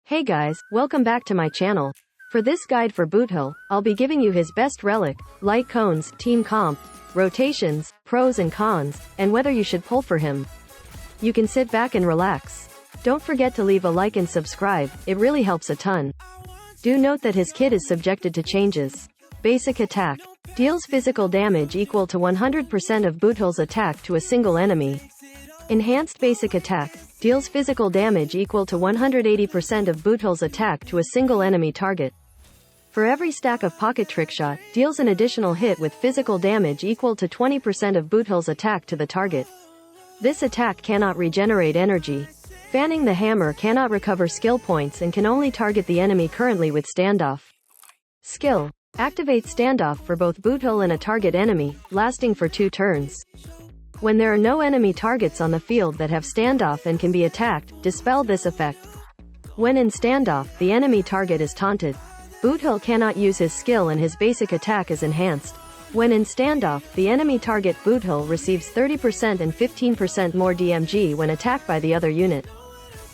Hey guys, welcome back to my channel. For this guide for Boothill, I'll be giving you his best relic, Lightcone's, team comp, rotations, pros and cons, and whether you should pull for him. You can sit back and relax. Don't forget to leave a like and subscribe, it really helps a ton. Do note that his kit is subjected to changes. Basic attack. Deals physical damage equal to 100% of Boothill's attack to a single enemy. Enhanced basic attack. Deals physical damage equal to 180% of Boothill's attack to a single enemy target. For every stack of pocket trickshot, deals an additional hit with physical damage equal to 20% of Boothill's attack to the target. This attack cannot regenerate energy. Fanning the hammer cannot recover skill points and can only target the enemy currently with standoff. Skill. Activate standoff for both Boothill and a target enemy, lasting for 2 turns. When there are no enemy targets on the field that have standoff and can be attacked, dispel this effect. When in standoff, the enemy target is taunted. Boothill cannot use his skill and his basic attack is enhanced. When in standoff, the enemy target Boothill receives 30% and 15% more DMG when attacked by the other unit.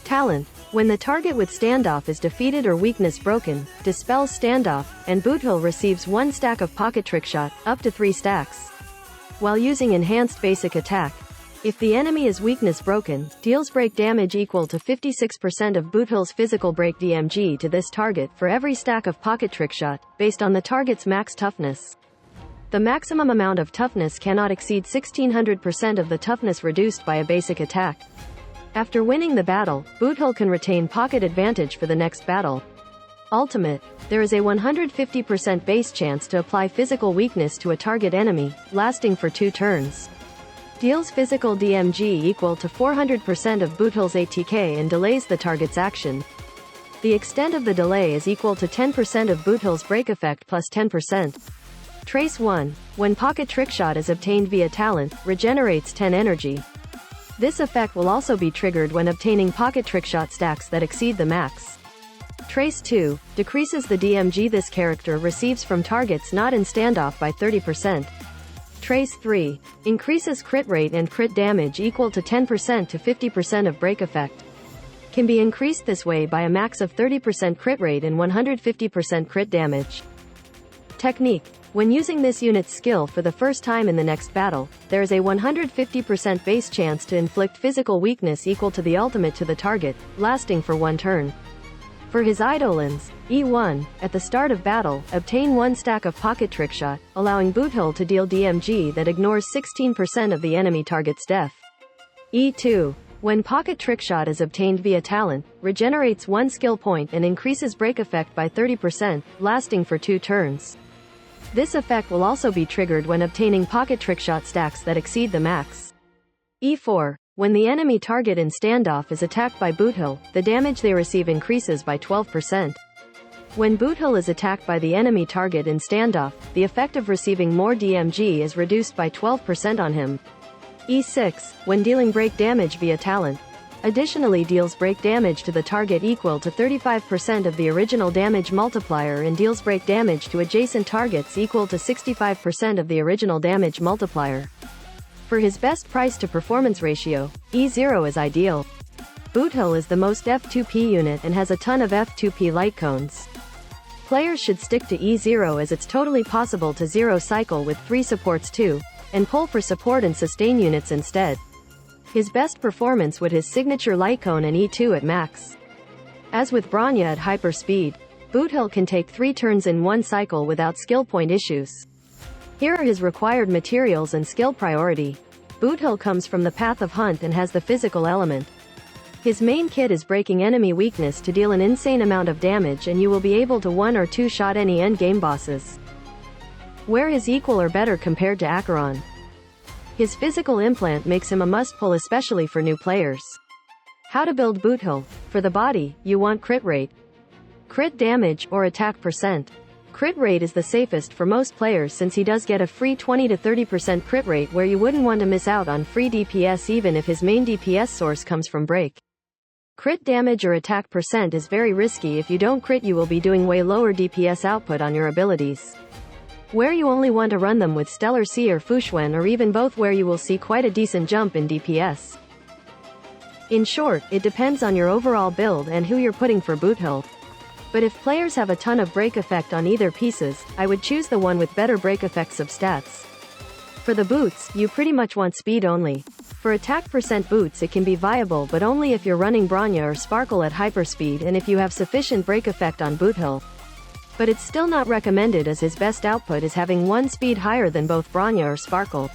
Talent. When the target with standoff is defeated or weakness broken, dispels standoff, and Boothill receives 1 stack of pocket trickshot, up to 3 stacks. While using enhanced basic attack, if the enemy is weakness broken, deals break damage equal to 56% of Boothill's physical break DMG to this target for every stack of pocket trickshot, based on the target's max toughness. The maximum amount of toughness cannot exceed 1600% of the toughness reduced by a basic attack. After winning the battle, Boothill can retain pocket advantage for the next battle. Ultimate. There is a 150% base chance to apply physical weakness to a target enemy, lasting for 2 turns. Deals physical DMG equal to 400% of Boothill's ATK and delays the target's action. The extent of the delay is equal to 10% of Boothill's break effect plus 10%. Trace 1. When pocket trickshot is obtained via talent, regenerates 10 energy. This effect will also be triggered when obtaining pocket trickshot stacks that exceed the max. Trace 2. Decreases the DMG this character receives from targets not in standoff by 30%. Trace 3. Increases crit rate and crit damage equal to 10% to 50% of break effect. Can be increased this way by a max of 30% crit rate and 150% crit damage. Technique. When using this unit's skill for the first time in the next battle, there is a 150% base chance to inflict physical weakness equal to the ultimate to the target, lasting for 1 turn. For his Eidolons, E1, at the start of battle, obtain 1 stack of pocket trickshot, allowing Boothill to deal DMG that ignores 16% of the enemy target's def. E2. When pocket trickshot is obtained via talent, regenerates 1 skill point and increases break effect by 30%, lasting for 2 turns. This effect will also be triggered when obtaining pocket trickshot stacks that exceed the max. E4. When the enemy target in standoff is attacked by Boothill, the damage they receive increases by 12%. When Boothill is attacked by the enemy target in standoff, the effect of receiving more DMG is reduced by 12% on him. E6. When dealing break damage via talent. Additionally deals break damage to the target equal to 35% of the original damage multiplier and deals break damage to adjacent targets equal to 65% of the original damage multiplier. For his best price to performance ratio, E0 is ideal. Boothill is the most F2P unit and has a ton of F2P Lightcones. Players should stick to E0 as it's totally possible to 0 cycle with 3 supports too, and pull for support and sustain units instead. His best performance would his signature Lightcone and E2 at max. As with Bronya at hyper speed, Boothill can take 3 turns in 1 cycle without skill point issues. Here are his required materials and skill priority. Boothill comes from the path of hunt and has the physical element. His main kit is breaking enemy weakness to deal an insane amount of damage and you will be able to 1 or 2 shot any endgame bosses. Where is equal or better compared to Acheron? His physical implant makes him a must-pull especially for new players. How to build Boothill. For the body, you want crit rate, crit damage, or attack percent. Crit rate is the safest for most players since he does get a free 20 to 30% crit rate where you wouldn't want to miss out on free DPS even if his main DPS source comes from break. Crit damage or attack percent is very risky. If you don't crit you will be doing way lower DPS output on your abilities. Where you only want to run them with Stellar C or Fuxuan or even both where you will see quite a decent jump in DPS. In short, it depends on your overall build and who you're putting for Boothill. But if players have a ton of break effect on either pieces, I would choose the one with better break effect substats. For the boots, you pretty much want speed only. For attack percent boots it can be viable but only if you're running Bronya or Sparkle at hyperspeed and if you have sufficient break effect on Boothill. But it's still not recommended as his best output is having one speed higher than both Bronya or Sparkle.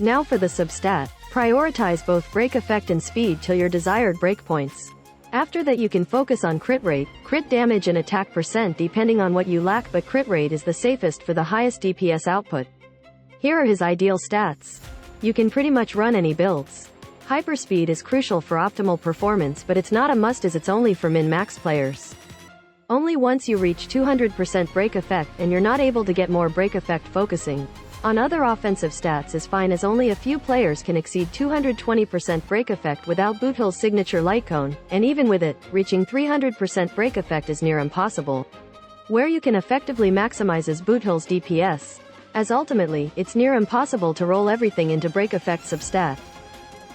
Now for the substat. Prioritize both break effect and speed till your desired breakpoints. After that you can focus on crit rate, crit damage and attack percent depending on what you lack, but crit rate is the safest for the highest DPS output. Here are his ideal stats. You can pretty much run any builds. Hyperspeed is crucial for optimal performance but it's not a must as it's only for min-max players. Only once you reach 200% break effect and you're not able to get more break effect. Focusing on other offensive stats is fine as only a few players can exceed 220% break effect without Boothill's signature Lightcone, and even with it, reaching 300% break effect is near impossible. Where you can effectively maximize is Boothill's DPS, as ultimately, it's near impossible to roll everything into break effect substat.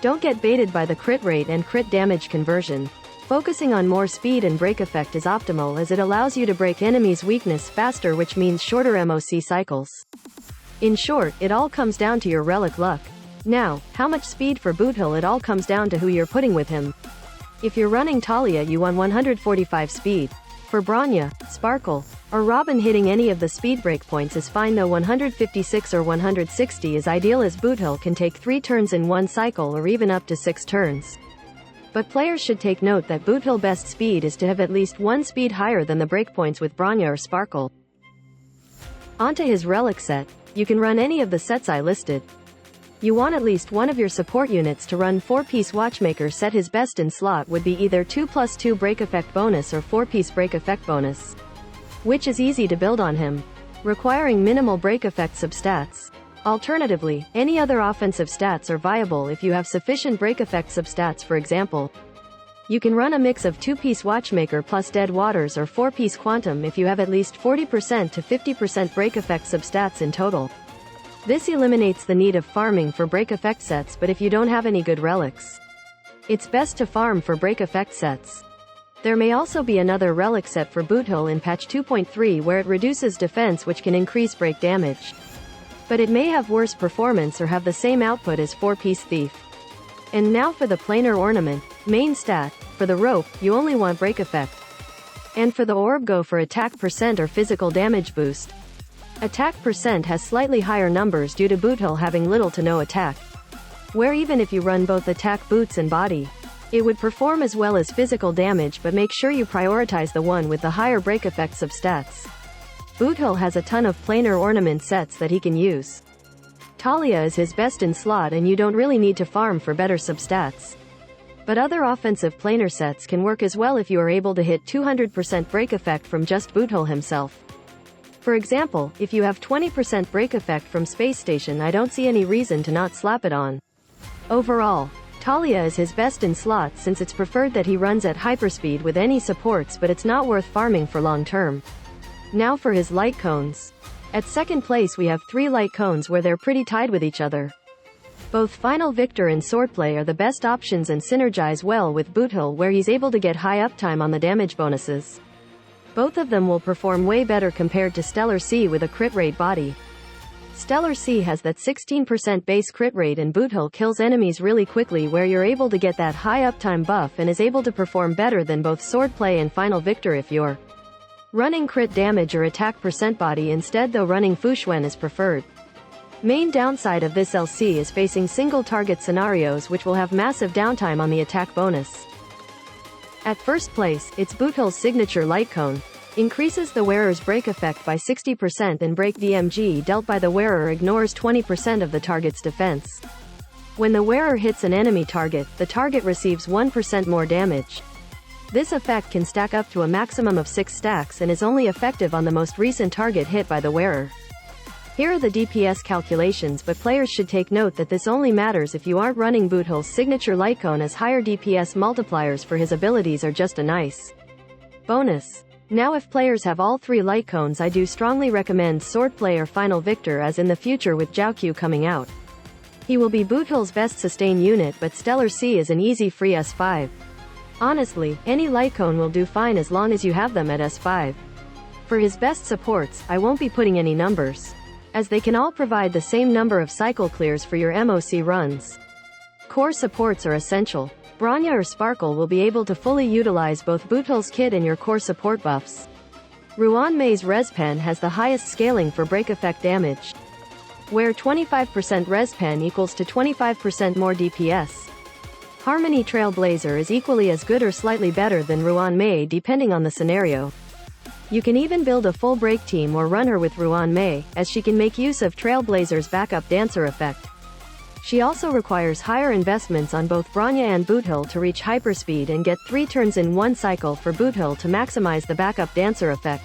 Don't get baited by the crit rate and crit damage conversion. Focusing on more speed and break effect is optimal as it allows you to break enemies' weakness faster, which means shorter MOC cycles. In short, it all comes down to your relic luck. Now, how much speed for Boothill? It all comes down to who you're putting with him. If you're running Talia you want 145 speed. For Bronya, Sparkle, or Robin hitting any of the speed breakpoints is fine though 156 or 160 is ideal as Boothill can take 3 turns in one cycle or even up to 6 turns. But players should take note that Boothill best speed is to have at least one speed higher than the breakpoints with Bronya or Sparkle. Onto his relic set. You can run any of the sets I listed. You want at least one of your support units to run 4-piece Watchmaker set. His best in slot would be either 2+2 break effect bonus or 4-piece break effect bonus, which is easy to build on him, requiring minimal break effect substats. Alternatively, any other offensive stats are viable if you have sufficient break effect substats. For example, you can run a mix of 2-piece Watchmaker plus Dead Waters or 4-piece Quantum if you have at least 40% to 50% break effect substats in total. This eliminates the need of farming for break effect sets, but if you don't have any good relics, it's best to farm for break effect sets. There may also be another relic set for Boothill in patch 2.3 where it reduces defense which can increase break damage, but it may have worse performance or have the same output as 4-piece Thief. And now for the planar ornament. Main stat. For the rope, you only want break effect. And for the orb, go for attack percent or physical damage boost. Attack percent has slightly higher numbers due to Boothill having little to no attack, where even if you run both attack boots and body, it would perform as well as physical damage, but make sure you prioritize the one with the higher break effect substats. Boothill has a ton of planar ornament sets that he can use. Talia is his best in slot and you don't really need to farm for better substats. But other offensive planar sets can work as well if you are able to hit 200% break effect from just Boothill himself. For example, if you have 20% break effect from Space Station, I don't see any reason to not slap it on. Overall, Talia is his best in slot since it's preferred that he runs at hyperspeed with any supports, but it's not worth farming for long term. Now for his light cones. At second place we have 3 light cones where they're pretty tied with each other. Both Final Victor and Swordplay are the best options and synergize well with Boothill where he's able to get high uptime on the damage bonuses. Both of them will perform way better compared to Stellar C with a crit rate body. Stellar C has that 16% base crit rate and Boothill kills enemies really quickly where you're able to get that high uptime buff and is able to perform better than both Swordplay and Final Victor if you're running crit damage or attack percent body instead, though running Fuxuan is preferred. Main downside of this LC is facing single target scenarios which will have massive downtime on the attack bonus. At first place, it's Boothill's signature Lightcone. Increases the wearer's break effect by 60% and break DMG dealt by the wearer ignores 20% of the target's defense. When the wearer hits an enemy target, the target receives 1% more damage. This effect can stack up to a maximum of 6 stacks and is only effective on the most recent target hit by the wearer. Here are the DPS calculations, but players should take note that this only matters if you aren't running Boothill's signature Lightcone, as higher DPS multipliers for his abilities are just a nice bonus. Now if players have all 3 Lightcones, I do strongly recommend Swordplay or Final Victor, as in the future with Jiaoqiu coming out, He will be Boothill's best sustain unit, but Stellar C is an easy free S5. Honestly, any Lightcone will do fine as long as you have them at S5. For his best supports, I won't be putting any numbers, as they can all provide the same number of cycle clears for your MOC runs. Core supports are essential. Bronya or Sparkle will be able to fully utilize both Boothill's kit and your core support buffs. Ruan Mei's Respen has the highest scaling for break effect damage, where 25% Respen equals to 25% more DPS. Harmony Trailblazer is equally as good or slightly better than Ruan Mei depending on the scenario. You can even build a full break team or run her with Ruan Mei, as she can make use of Trailblazer's backup dancer effect. She also requires higher investments on both Bronya and Boothill to reach hyperspeed and get 3 turns in 1 cycle for Boothill to maximize the backup dancer effect.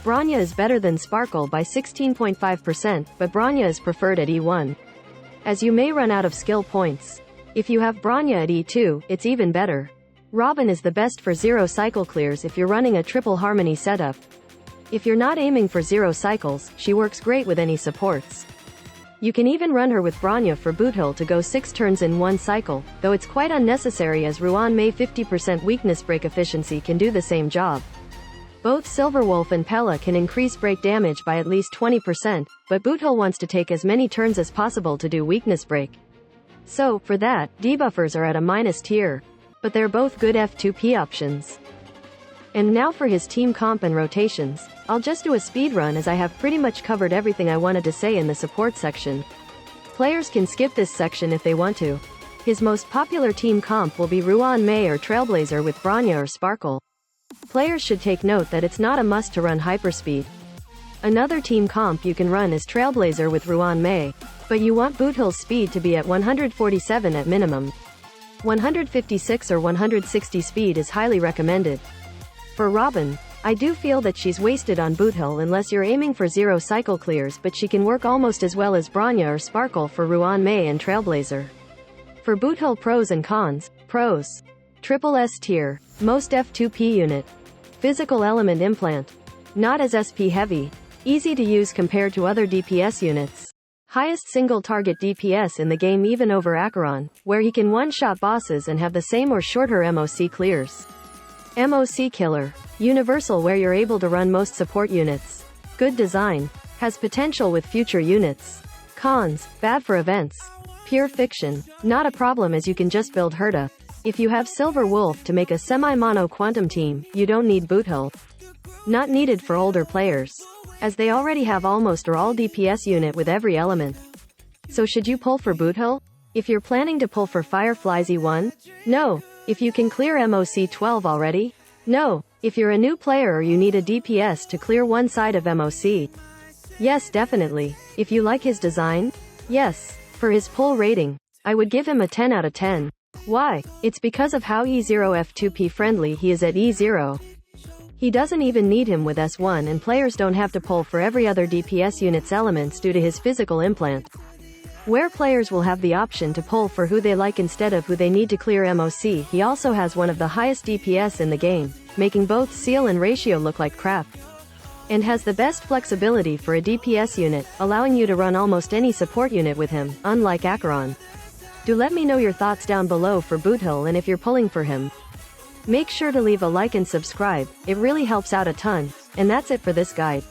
Bronya is better than Sparkle by 16.5%, but Bronya is preferred at E1, as you may run out of skill points. If you have Bronya at E2, it's even better. Robin is the best for 0 cycle clears if you're running a triple harmony setup. If you're not aiming for 0 cycles, she works great with any supports. You can even run her with Bronya for Boothill to go 6 turns in 1 cycle, though it's quite unnecessary as Ruan Mei 50% weakness break efficiency can do the same job. Both Silverwolf and Pella can increase break damage by at least 20%, but Boothill wants to take as many turns as possible to do weakness break. So, for that, debuffers are at a minus tier. But they're both good F2P options. And now for his team comp and rotations. I'll just do a speed run as I have pretty much covered everything I wanted to say in the support section. Players can skip this section if they want to. His most popular team comp will be Ruan Mei or Trailblazer with Bronya or Sparkle. Players should take note that it's not a must to run hyperspeed. Another team comp you can run is Trailblazer with Ruan Mei, but you want Boothill's speed to be at 147 at minimum. 156 or 160 speed is highly recommended. For Robin, I do feel that she's wasted on Boothill unless you're aiming for 0 cycle clears, but she can work almost as well as Bronya or Sparkle for Ruan Mei and Trailblazer. For Boothill pros and cons. Pros: Triple S tier, most F2P unit. Physical element implant. Not as SP heavy. Easy to use compared to other DPS units. Highest single target DPS in the game even over Acheron, where he can one-shot bosses and have the same or shorter MOC clears. MOC killer. Universal where you're able to run most support units. Good design. Has potential with future units. Cons: bad for events. Pure fiction. Not a problem as you can just build Herta. If you have Silver Wolf to make a semi-mono quantum team, you don't need Boothill. Not needed for older players, as they already have almost or all DPS unit with every element. So should you pull for Boothill? If you're planning to pull for Firefly's E1? No. If you can clear MOC 12 already? No. If you're a new player or you need a DPS to clear one side of MOC? Yes, definitely. If you like his design? Yes. For his pull rating, I would give him a 10 out of 10. Why? It's because of how E0 F2P friendly he is at E0. He doesn't even need him with S1 and players don't have to pull for every other DPS unit's elements due to his physical implant. Where players will have the option to pull for who they like instead of who they need to clear MOC, he also has one of the highest DPS in the game, making both seal and ratio look like crap. And has the best flexibility for a DPS unit, allowing you to run almost any support unit with him, unlike Acheron. Do let me know your thoughts down below for Boothill and if you're pulling for him. Make sure to leave a like and subscribe, it really helps out a ton. And that's it for this guide.